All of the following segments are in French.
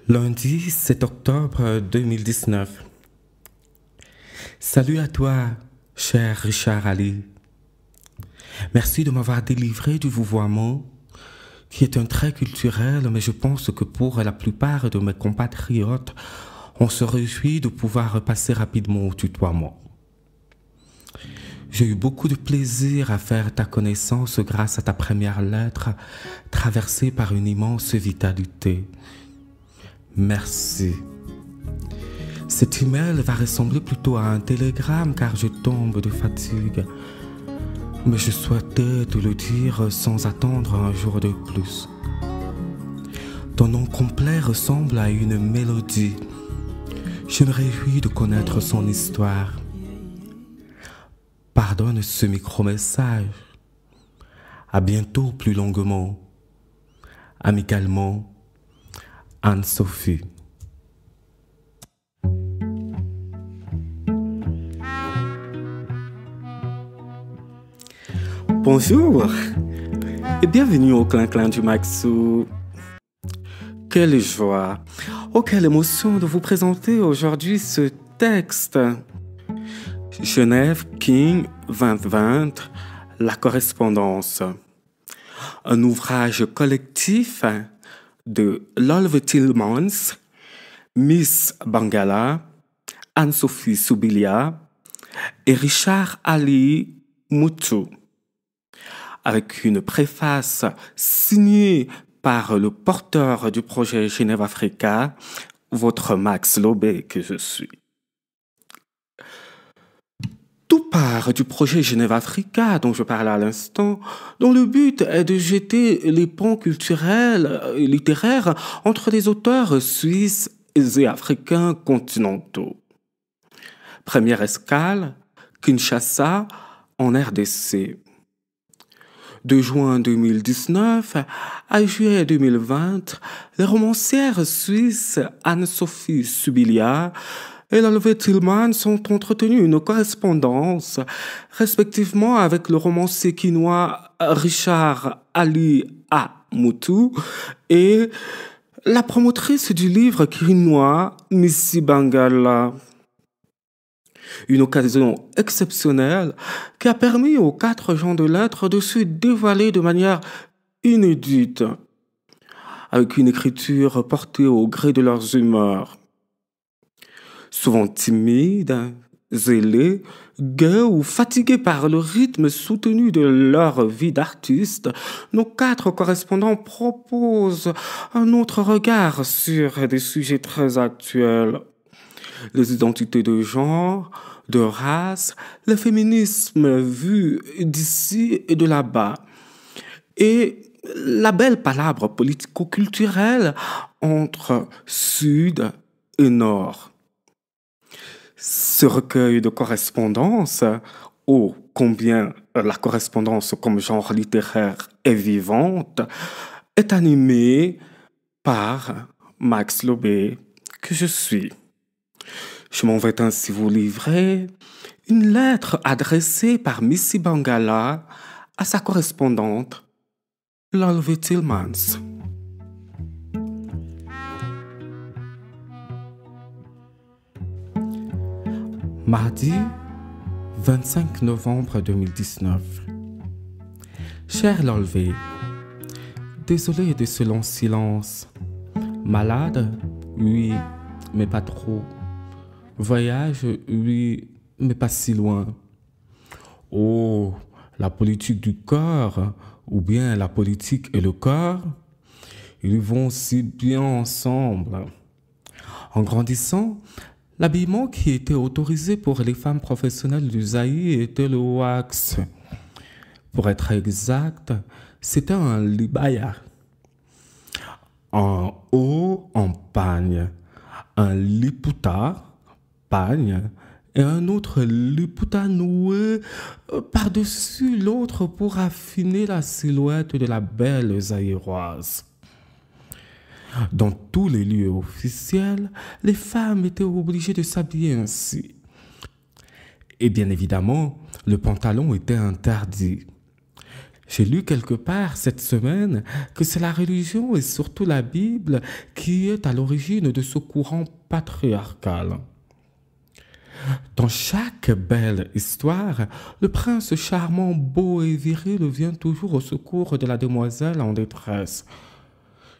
Lundi 7 octobre 2019. Salut à toi, cher Richard Ali. Merci de m'avoir délivré du vouvoiement, qui est un trait culturel, mais je pense que pour la plupart de mes compatriotes, on se réjouit de pouvoir passer rapidement au tutoiement. J'ai eu beaucoup de plaisir à faire ta connaissance grâce à ta première lettre, traversée par une immense vitalité. Merci. Cet email va ressembler plutôt à un télégramme car je tombe de fatigue. Mais je souhaitais te le dire sans attendre un jour de plus. Ton nom complet ressemble à une mélodie. Je me réjouis de connaître son histoire. Pardonne ce micro-message. À bientôt plus longuement. Amicalement, Anne-Sophie. Bonjour et bienvenue au Clin-Clin du Maxou. Quelle joie, quelle émotion de vous présenter aujourd'hui ce texte. Genève King 2020, la correspondance. Un ouvrage collectif de Lolve Tillmans, Miss Bangala, Anne-Sophie Soubilia et Richard Ali Moutou, avec une préface signée par le porteur du projet Genève Africa, votre Max Lobé que je suis. Tout part du projet Genève Africa dont je parlais à l'instant, dont le but est de jeter les ponts culturels et littéraires entre les auteurs suisses et africains continentaux. Première escale, Kinshasa, en RDC. De juin 2019 à juillet 2020, les romancières suisses Anne-Sophie Soubilia et Lolve Tillmans ont entretenu une correspondance, respectivement avec le romancier quinois Richard Ali Moutou et la promotrice du livre quinois Missy Bangala. Une occasion exceptionnelle qui a permis aux 4 gens de lettres de se dévoiler de manière inédite, avec une écriture portée au gré de leurs humeurs. Souvent timides, zélés, gais ou fatigués par le rythme soutenu de leur vie d'artiste, nos 4 correspondants proposent un autre regard sur des sujets très actuels. Les identités de genre, de race, le féminisme vu d'ici et de là-bas, et la belle palabre politico-culturelle entre Sud et Nord. Ce recueil de correspondances, ô combien la correspondance comme genre littéraire est vivante, est animé par Max Lobé, que je suis. Je m'en vais ainsi vous livrer une lettre adressée par Missy Bangala à sa correspondante, Lolve Tillmans. Mardi 25 novembre 2019. Cher Lolve, désolé de ce long silence. Malade? Oui, mais pas trop. Voyage? Oui, mais pas si loin. Oh, la politique du corps, ou bien la politique et le corps, ils vont si bien ensemble. En grandissant, l'habillement qui était autorisé pour les femmes professionnelles du Zaïre était le wax. Pour être exact, c'était un libaya. Un haut en pagne, un liputa, pagne, et un autre liputa noué par-dessus l'autre pour affiner la silhouette de la belle zaïroise. Dans tous les lieux officiels, les femmes étaient obligées de s'habiller ainsi. Et bien évidemment, le pantalon était interdit. J'ai lu quelque part cette semaine que c'est la religion et surtout la Bible qui est à l'origine de ce courant patriarcal. Dans chaque belle histoire, le prince charmant, beau et viril vient toujours au secours de la demoiselle en détresse.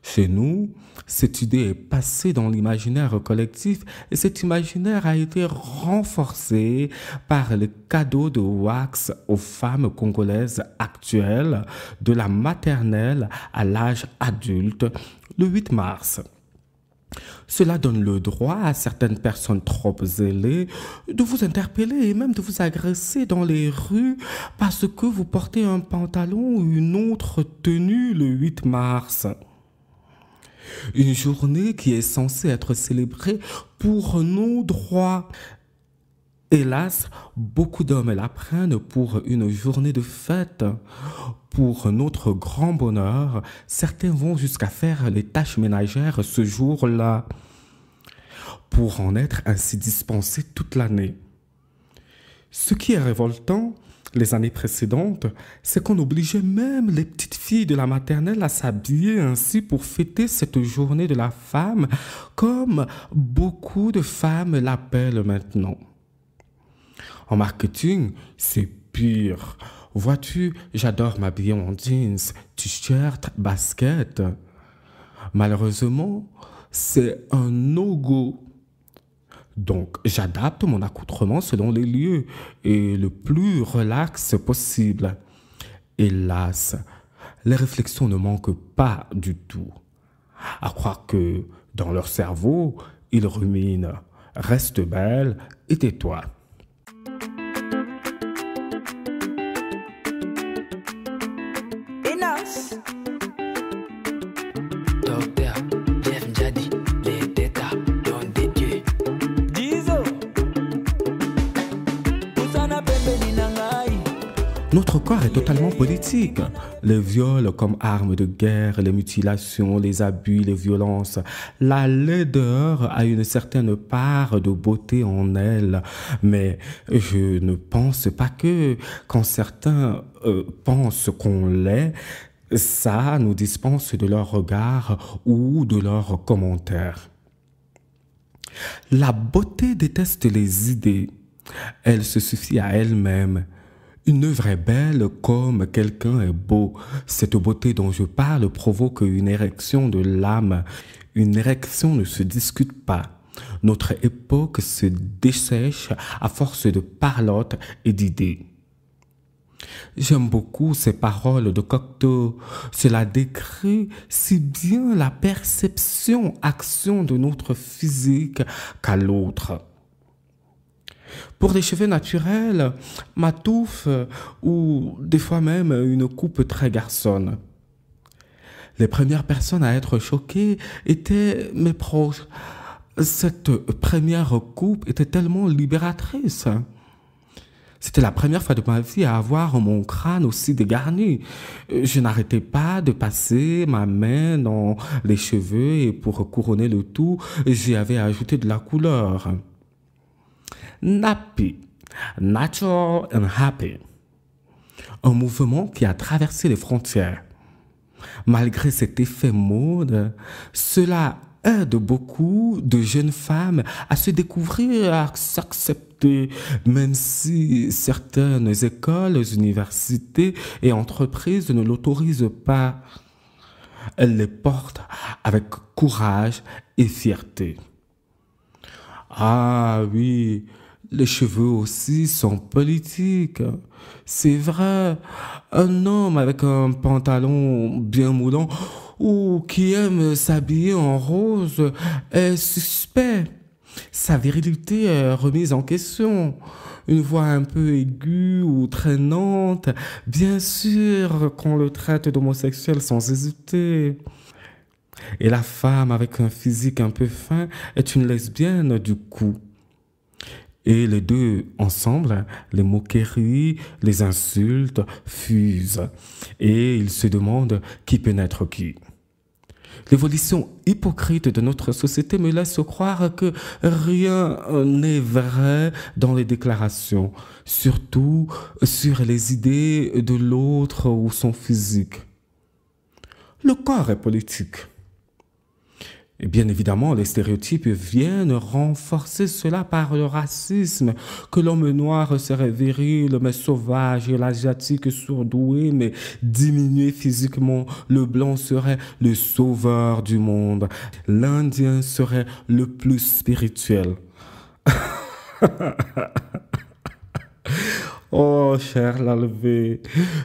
Chez nous, cette idée est passée dans l'imaginaire collectif et cet imaginaire a été renforcé par le cadeau de wax aux femmes congolaises actuelles de la maternelle à l'âge adulte le 8 mars. Cela donne le droit à certaines personnes trop zélées de vous interpeller et même de vous agresser dans les rues parce que vous portez un pantalon ou une autre tenue le 8 mars. Une journée qui est censée être célébrée pour nos droits. Hélas, beaucoup d'hommes la prennent pour une journée de fête. Pour notre grand bonheur, certains vont jusqu'à faire les tâches ménagères ce jour-là, pour en être ainsi dispensés toute l'année. Ce qui est révoltant, les années précédentes, c'est qu'on obligeait même les petites filles de la maternelle à s'habiller ainsi pour fêter cette journée de la femme, comme beaucoup de femmes l'appellent maintenant. En marketing, c'est pire. Vois-tu, j'adore m'habiller en jeans, t-shirt, basket. Malheureusement, c'est un no-go. Donc, j'adapte mon accoutrement selon les lieux et le plus relax possible. Hélas, les réflexions ne manquent pas du tout. À croire que, dans leur cerveau, ils ruminent « Reste belle et tais-toi ». Notre corps est totalement politique. Les viols comme armes de guerre, les mutilations, les abus, les violences. La laideur a une certaine part de beauté en elle. Mais je ne pense pas que quand certains pensent qu'on l'est, ça nous dispense de leur regard ou de leurs commentaires. La beauté déteste les idées. Elle se suffit à elle-même. Une œuvre est belle comme quelqu'un est beau. Cette beauté dont je parle provoque une érection de l'âme. Une érection ne se discute pas. Notre époque se dessèche à force de parlotte et d'idées. J'aime beaucoup ces paroles de Cocteau. Cela décrit si bien la perception-action de notre physique qu'à l'autre. Pour les cheveux naturels, ma touffe ou des fois même une coupe très garçonne. Les premières personnes à être choquées étaient mes proches. Cette première coupe était tellement libératrice. C'était la première fois de ma vie à avoir mon crâne aussi dégarni. Je n'arrêtais pas de passer ma main dans les cheveux et pour couronner le tout, j'y avais ajouté de la couleur. Nappy, natural and happy. Un mouvement qui a traversé les frontières. Malgré cet effet mode, cela aide beaucoup de jeunes femmes à se découvrir, à s'accepter, même si certaines écoles, universités et entreprises ne l'autorisent pas. Elles les portent avec courage et fierté. Ah oui, les cheveux aussi sont politiques. C'est vrai, un homme avec un pantalon bien moulant ou qui aime s'habiller en rose est suspect. Sa virilité est remise en question. Une voix un peu aiguë ou traînante, bien sûr qu'on le traite d'homosexuel sans hésiter. Et la femme avec un physique un peu fin est une lesbienne du coup. Et les deux ensemble, les moqueries, les insultes fusent. Et ils se demandent qui pénètre qui. L'évolution hypocrite de notre société me laisse croire que rien n'est vrai dans les déclarations, surtout sur les idées de l'autre ou son physique. Le corps est politique. Et bien évidemment, les stéréotypes viennent renforcer cela par le racisme, que l'homme noir serait viril mais sauvage et l'asiatique surdoué mais diminué physiquement. Le blanc serait le sauveur du monde. L'Indien serait le plus spirituel. Oh, cher Lalvé,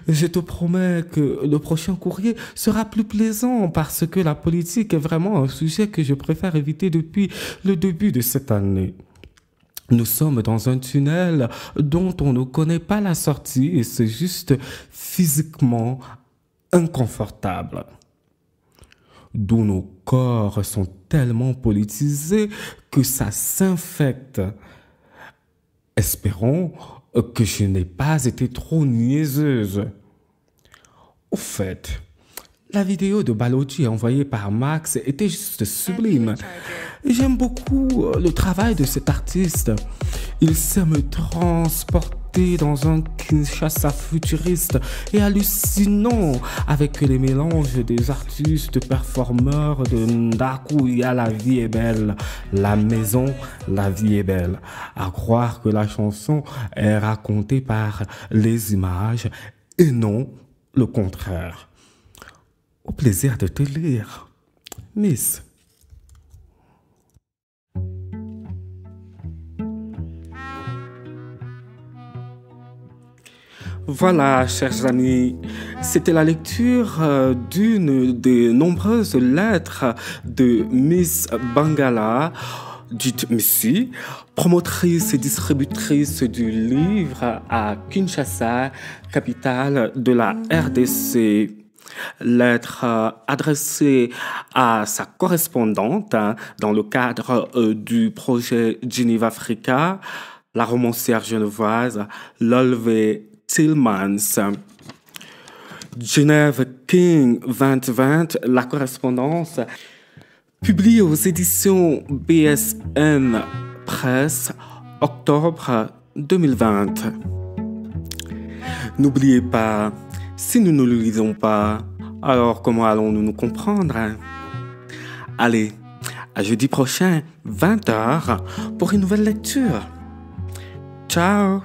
je te promets que le prochain courrier sera plus plaisant parce que la politique est vraiment un sujet que je préfère éviter depuis le début de cette année. Nous sommes dans un tunnel dont on ne connaît pas la sortie et c'est juste physiquement inconfortable. D'où nos corps sont tellement politisés que ça s'infecte. Espérons que je n'ai pas été trop niaiseuse. Au fait, la vidéo de Balochi envoyée par Max était juste sublime. J'aime beaucoup le travail de cet artiste. Il sait me transporter dans un Kinshasa futuriste et hallucinant avec les mélanges des artistes performeurs de Ndakuya. La vie est belle, la maison, la vie est belle. À croire que la chanson est racontée par les images et non le contraire. Au plaisir de te lire, Miss. Voilà, chers amis, c'était la lecture d'une des nombreuses lettres de Miss Bangala, dite Missy, promotrice et distributrice du livre à Kinshasa, capitale de la RDC. Lettre adressée à sa correspondante dans le cadre du projet Geneva Africa, la romancière genevoise Lolvé Tillmans. Genève King 2020, la correspondance, publiée aux éditions BSN Presse, octobre 2020. N'oubliez pas, si nous ne le lisons pas, alors comment allons-nous nous comprendre? Allez, à jeudi prochain, 20h, pour une nouvelle lecture. Ciao!